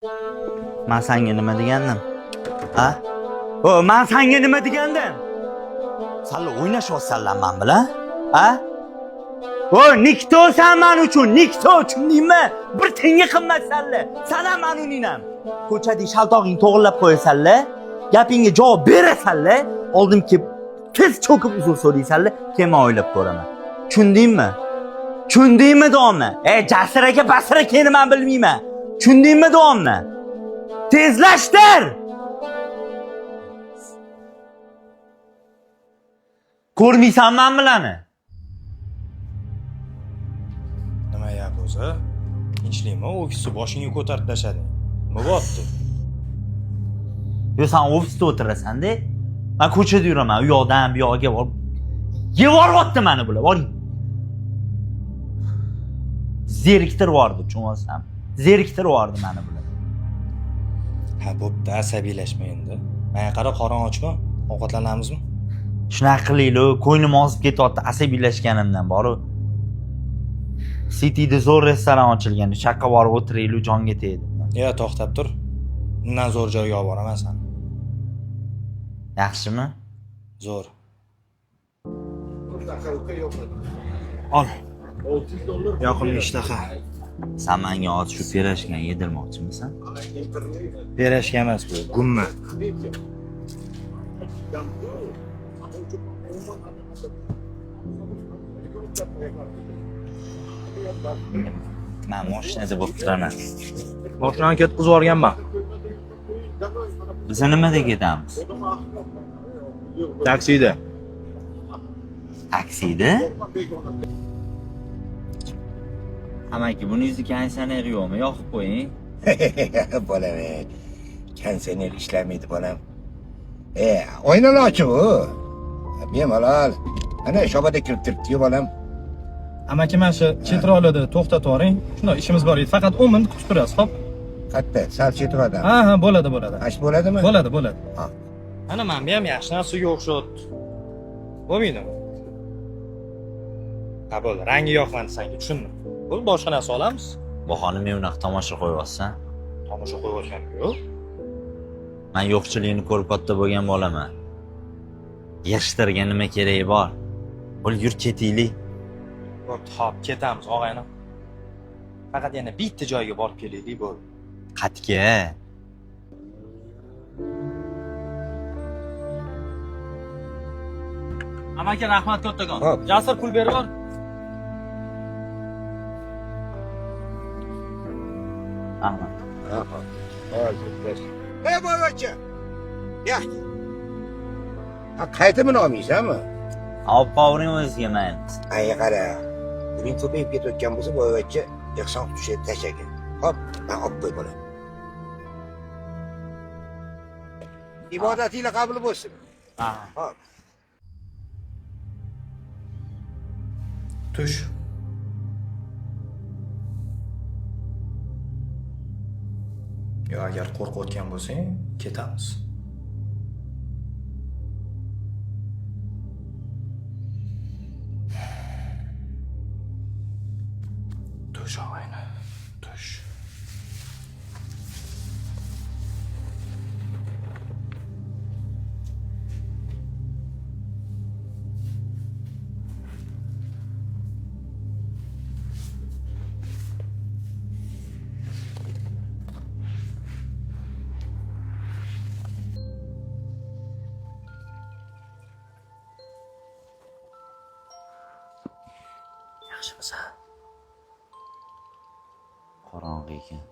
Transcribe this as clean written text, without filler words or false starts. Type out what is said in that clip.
Men senga nima degandim? Ha? O, men senga nima degandim? Salla o'ynashyapsanlar men bilan? Ha? O, niktosan men uchun, nikto, tushundingmi? Bir tenga qimmatsanlar. Sana men uninam. Ko'chada shaltog'ing to'g'rilab qo'yasanlar, gapingga javob berasanlar, oldim kelib tez cho'kib uzr so'raysanlar, keyin men o'ylab ko'raman. Tushundingmi? Tushundingmi davomni? Jasur aka, Basir akani men bilmayman. Tushundingmi davomni? Tezlashtir! Ko'rmaysan men bilani? Nima yap o'zi? Tinchlikmi? Ofisni boshingga ko'tarib tashlading. Nima bo'pti? Yo, sen ofisda o'tirasan-da. Men ko'chada yuraman, u yoqdan bu yoqqa borib. Yevoryapti meni bular, boring. Zeriktirib yubordi, tushunasizmi? Zeriktirib yubordi meni bular. Ha, bo'pti, asabiylashma endi. Menga qara, qorin ochma. Ovqatlanamizmi? Shunaqa qilaylik, ko'nglim ozib ketyapti asabiylashganimdan boru. Cityda zo'r restoran ochilgan, chaqqa borib o'tiraylik, jonga tegdi. Ya, to'xtab tur. Undan zo'r joyga olib boraman seni. Yaxshimi? Zo'r. Ol. Yoqimli ishtaha. Sen menga hozir shu pirojkani yedirmoqchimisan? Berashga emas bu, gumma. Men mashinada bo'lib turaman. Mashinani ketkizib yuborganman. Biz nimada ketamiz? Taksida. Taksida? Amaki, buni yuzi konditsioner yo'qmi? Yoqib qo'ying. Bolam, konditsioner ishlamaydi bolam. Oynalar ochiq u. Bemalol. Ana shobada kirib turibdi bolam. Amaki, mana shu chetroqlarda to'xtatib yuboring. Shunday ishimiz bor edi. Faqat 10 minut kutib turasiz, xo'p? Qatta, sal chetroqdan. Ha, bo'ladi. Ash bo'ladimi? Bo'ladi. Ha. Ana men ham yaxshi narsaga o'xshatdi. Bo'lmaydimi? Ha, bo'ldi. Rangi yoqmadi senga, tushundim. Bo'ldi, boshqa narsa olamiz. Bahoni men unaqa tomosha qo'yibsan. Tomosha qo'yib yo'q. Men yo'qchilikni ko'rib katta bo'lgan bolaman. Yashirtirgan nima keragi bor? Bo'l, yur ketaylik. Bo'pti, hop, ketamiz, og'ayni. Faqat yana bitta joyga borib kelaylik, bo'ldi. Qatga. Amaki, rahmat kattakon. Hop. Jasur pul berib yubor. Rahmat. Boyvachcha. Ya. Ha, qaytimi olmaysanmi? Olib qovring o'ziga men. Ay, qara. Buning ko'payib ketayotgan bo'lsa, boyvachcha yaxshi tushib tashlagan. Hop, men olib qo'y bolam. Ibodatinglar qabul bo'lsin. Ha. Hop. Tush. Yo, agar qo'rqayotgan bo'lsang, ketamiz. Tush, og'ayni. Tush. Yaxshimisan? Qorong'i ekan.